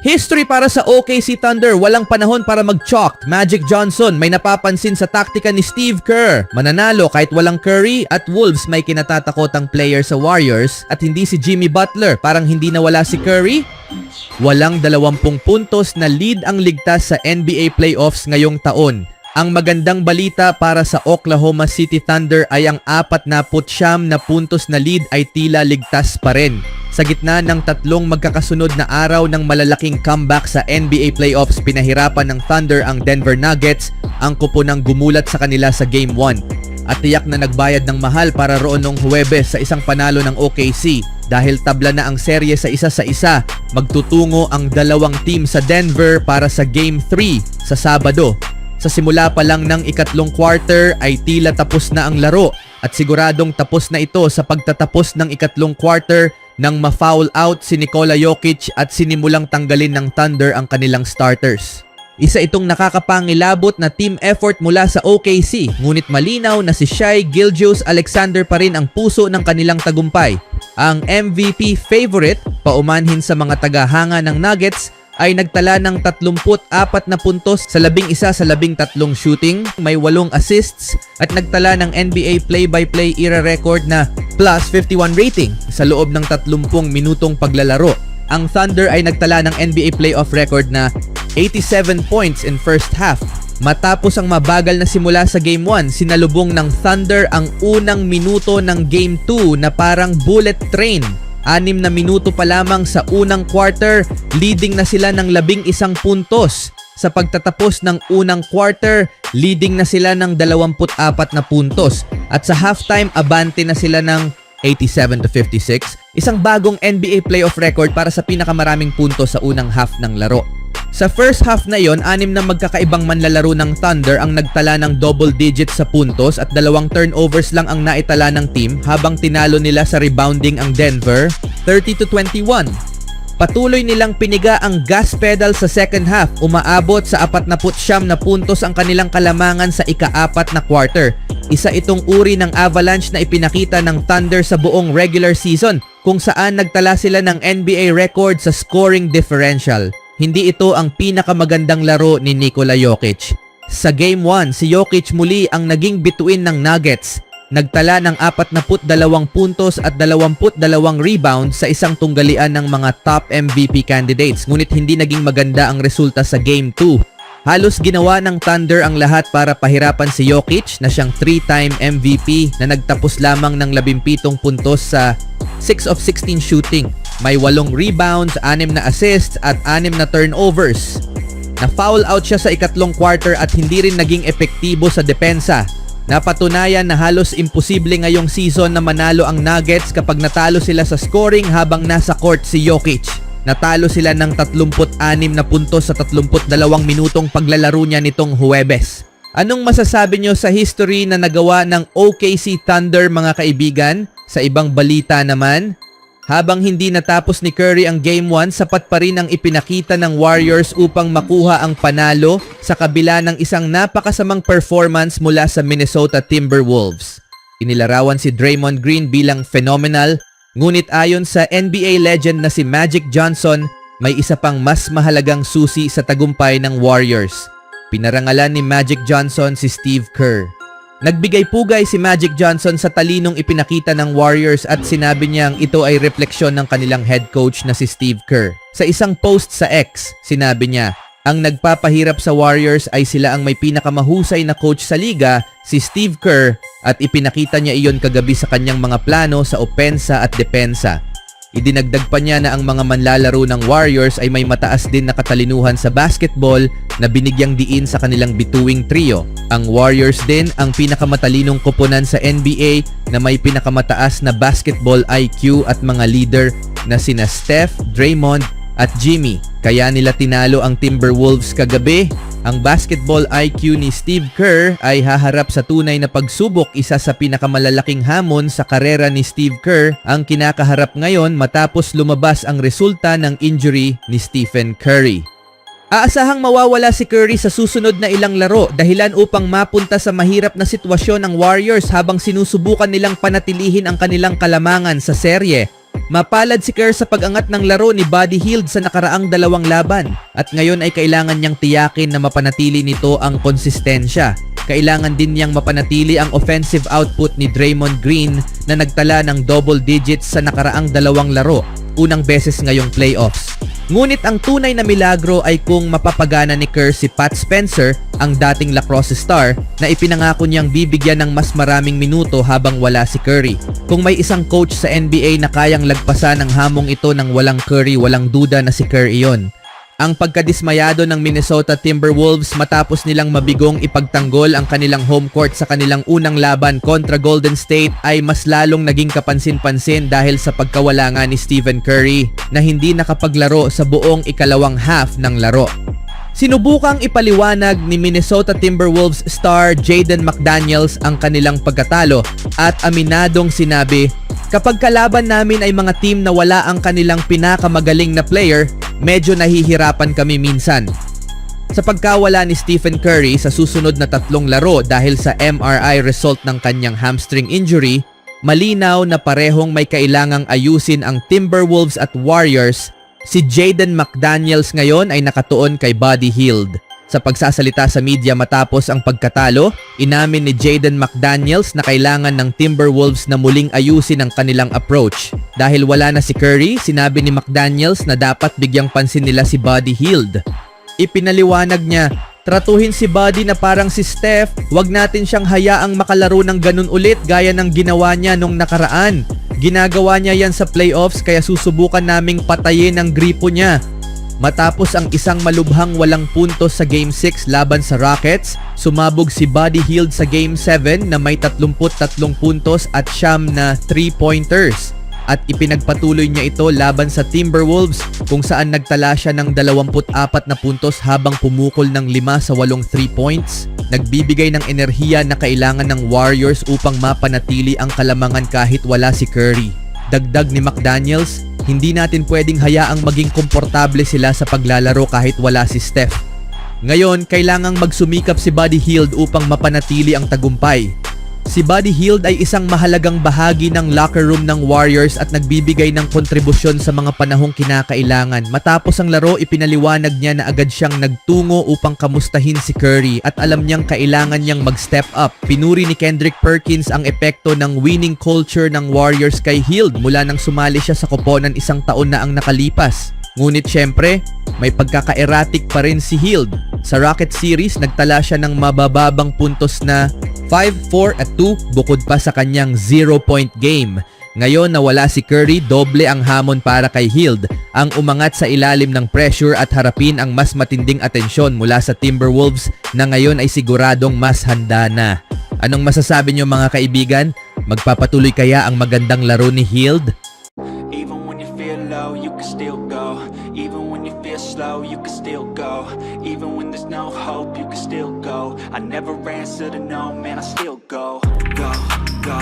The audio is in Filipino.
History para sa OKC Thunder, walang panahon para mag-chalk. Magic Johnson, may napapansin sa taktika ni Steve Kerr. Mananalo kahit walang Curry at Wolves may kinatatakotang player sa Warriors at hindi si Jimmy Butler. Parang hindi nawala si Curry. Walang 20 puntos na lead ang ligtas sa NBA playoffs ngayong taon. Ang magandang balita para sa Oklahoma City Thunder ay ang 49 na puntos na lead ay tila ligtas pa rin. Sa gitna ng tatlong magkakasunod na araw ng malalaking comeback sa NBA playoffs, pinahirapan ng Thunder ang Denver Nuggets, ang kuponang gumulat sa kanila sa Game 1. At tiyak na nagbayad ng mahal para roon nung Huwebes sa isang panalo ng OKC. Dahil tabla na ang serye sa isa, magtutungo ang dalawang team sa Denver para sa Game 3 sa Sabado. Sa simula pa lang ng ikatlong quarter ay tila tapos na ang laro at siguradong tapos na ito sa pagtatapos ng ikatlong quarter nang ma-foul out si Nikola Jokic at sinimulang tanggalin ng Thunder ang kanilang starters. Isa itong nakakapangilabot na team effort mula sa OKC, ngunit malinaw na si Shai Gilgeous-Alexander pa rin ang puso ng kanilang tagumpay. Ang MVP favorite, paumanhin sa mga tagahanga ng Nuggets, ay nagtala ng 34 na puntos sa 11 sa 13 shooting, may 8 assists at nagtala ng NBA play-by-play era record na plus 51 rating sa loob ng 30 minutong paglalaro. Ang Thunder ay nagtala ng NBA playoff record na 87 points in first half. Matapos ang mabagal na simula sa Game 1, sinalubong ng Thunder ang unang minuto ng Game 2 na parang bullet train. 6 na minuto pa lamang sa unang quarter, leading na sila ng 11 puntos. Sa pagtatapos ng unang quarter, leading na sila ng 24 na puntos. At sa halftime, abante na sila ng 87-56. Isang bagong NBA playoff record para sa pinakamaraming puntos sa unang half ng laro. Sa first half na yon, 6 na magkakaibang manlalaro ng Thunder ang nagtala ng double digits sa puntos at 2 turnovers lang ang naitala ng team habang tinalo nila sa rebounding ang Denver 30-21. Patuloy nilang piniga ang gas pedal sa second half, umaabot sa 49 na puntos ang kanilang kalamangan sa ika-4 na quarter. Isa itong uri ng avalanche na ipinakita ng Thunder sa buong regular season kung saan nagtala sila ng NBA record sa scoring differential. Hindi ito ang pinakamagandang laro ni Nikola Jokic. Sa Game 1, si Jokic muli ang naging bituin ng Nuggets. Nagtala ng 42 puntos at 22 rebounds sa isang tunggalian ng mga top MVP candidates. Ngunit hindi naging maganda ang resulta sa Game 2. Halos ginawa ng Thunder ang lahat para pahirapan si Jokic na siyang 3-time MVP na nagtapos lamang ng 17 puntos sa 6 of 16 shooting. May 8 rebounds, 6 na assists at 6 na turnovers. Na-foul out siya sa ikatlong quarter at hindi rin naging epektibo sa depensa. Napatunayan na halos imposible ngayong season na manalo ang Nuggets kapag natalo sila sa scoring habang nasa court si Jokic. Natalo sila ng 36 na puntos sa 32 minutong paglalaro niya nitong Huwebes. Anong masasabi nyo sa history na nagawa ng OKC Thunder mga kaibigan? Sa ibang balita naman, habang hindi natapos ni Curry ang Game 1, sapat pa rin ang ipinakita ng Warriors upang makuha ang panalo sa kabila ng isang napakasamang performance mula sa Minnesota Timberwolves. Inilarawan si Draymond Green bilang phenomenal, ngunit ayon sa NBA legend na si Magic Johnson, may isa pang mas mahalagang susi sa tagumpay ng Warriors. Pinarangalan ni Magic Johnson si Steve Kerr. Nagbigay pugay si Magic Johnson sa talinong ipinakita ng Warriors at sinabi niyang ito ay refleksyon ng kanilang head coach na si Steve Kerr. Sa isang post sa X, sinabi niya, ang nagpapahirap sa Warriors ay sila ang may pinakamahusay na coach sa liga, si Steve Kerr, at ipinakita niya iyon kagabi sa kanyang mga plano sa opensa at depensa. Idinagdag pa niya na ang mga manlalaro ng Warriors ay may mataas din na katalinuhan sa basketball na binigyang diin sa kanilang bituing trio. Ang Warriors din ang pinakamatalinong koponan sa NBA na may pinakamataas na basketball IQ at mga leader na sina Steph, Draymond at Jimmy. Kaya nila tinalo ang Timberwolves kagabi. Ang basketball IQ ni Steve Kerr ay haharap sa tunay na pagsubok. Isa sa pinakamalalaking hamon sa karera ni Steve Kerr ang kinakaharap ngayon matapos lumabas ang resulta ng injury ni Stephen Curry. Aasahang mawawala si Curry sa susunod na ilang laro, dahilan upang mapunta sa mahirap na sitwasyon ang Warriors habang sinusubukan nilang panatilihin ang kanilang kalamangan sa serye. Mapalad si Kerr sa pag-angat ng laro ni Buddy Hield sa nakaraang dalawang laban at ngayon ay kailangan niyang tiyakin na mapanatili nito ang konsistensya. Kailangan din niyang mapanatili ang offensive output ni Draymond Green na nagtala ng double digits sa nakaraang dalawang laro, unang beses ngayong playoffs. Ngunit ang tunay na milagro ay kung mapapagana ni Kerr si Pat Spencer, ang dating lacrosse star, na ipinangako niyang bibigyan ng mas maraming minuto habang wala si Curry. Kung may isang coach sa NBA na kayang lagpasan ang hamong ito ng walang Curry, walang duda na si Curry iyon. Ang pagkadismayado ng Minnesota Timberwolves matapos nilang mabigong ipagtanggol ang kanilang home court sa kanilang unang laban kontra Golden State ay mas lalong naging kapansin-pansin dahil sa pagkawala nga ni Stephen Curry na hindi nakapaglaro sa buong ikalawang half ng laro. Sinubukang ipaliwanag ni Minnesota Timberwolves star Jaden McDaniels ang kanilang pagkatalo at aminadong sinabi, "Kapag kalaban namin ay mga team na wala ang kanilang pinakamagaling na player, medyo nahihirapan kami minsan." Sa pagkawala ni Stephen Curry sa susunod na 3 laro dahil sa MRI result ng kanyang hamstring injury, malinaw na parehong may kailangang ayusin ang Timberwolves at Warriors. Si Jaden McDaniels ngayon ay nakatuon kay Buddy Hield. Sa pagsasalita sa media matapos ang pagkatalo, inamin ni Jaden McDaniels na kailangan ng Timberwolves na muling ayusin ang kanilang approach. Dahil wala na si Curry, sinabi ni McDaniels na dapat bigyang pansin nila si Buddy Hield. Ipinaliwanag niya, "Tratuhin si Buddy na parang si Steph, wag natin siyang hayaang makalaro ng ganun ulit gaya ng ginawa niya nung nakaraan. Ginagawa niya yan sa playoffs kaya susubukan naming patayin ang gripo niya." Matapos ang isang malubhang walang puntos sa Game 6 laban sa Rockets, sumabog si Buddy Hield sa Game 7 na may 33 puntos at 9 na 3-pointers. At ipinagpatuloy niya ito laban sa Timberwolves kung saan nagtala siya ng 24 na puntos habang pumukol ng 5 sa 8 3 points. Nagbibigay ng enerhiya na kailangan ng Warriors upang mapanatili ang kalamangan kahit wala si Curry. Dagdag ni McDaniels, "Hindi natin pwedeng hayaang maging komportable sila sa paglalaro kahit wala si Steph. Ngayon, kailangang magsumikap si Buddy Hield upang mapanatili ang tagumpay." Si Buddy Hield ay isang mahalagang bahagi ng locker room ng Warriors at nagbibigay ng kontribusyon sa mga panahong kinakailangan. Matapos ang laro, ipinaliwanag niya na agad siyang nagtungo upang kamustahin si Curry at alam niyang kailangan niyang mag-step up. Pinuri ni Kendrick Perkins ang epekto ng winning culture ng Warriors kay Hield mula nang sumali siya sa koponan 1 taon na ang nakalipas. Ngunit syempre, may pagkaka-erratic pa rin si Hield. Sa Rocket Series, nagtala siya ng mabababang puntos na 5, 4 at 2 bukod pa sa kanyang 0-point game. Ngayon na wala si Curry, doble ang hamon para kay Hield, ang umangat sa ilalim ng pressure at harapin ang mas matinding atensyon mula sa Timberwolves na ngayon ay siguradong mas handa na. Anong masasabi niyo mga kaibigan? Magpapatuloy kaya ang magandang laro ni Hield? Even when you feel low, you can still go. Even when you feel slow, you can still go. Even when there's no hope, you can still go. I never answer to no, man, I still go. Go, go.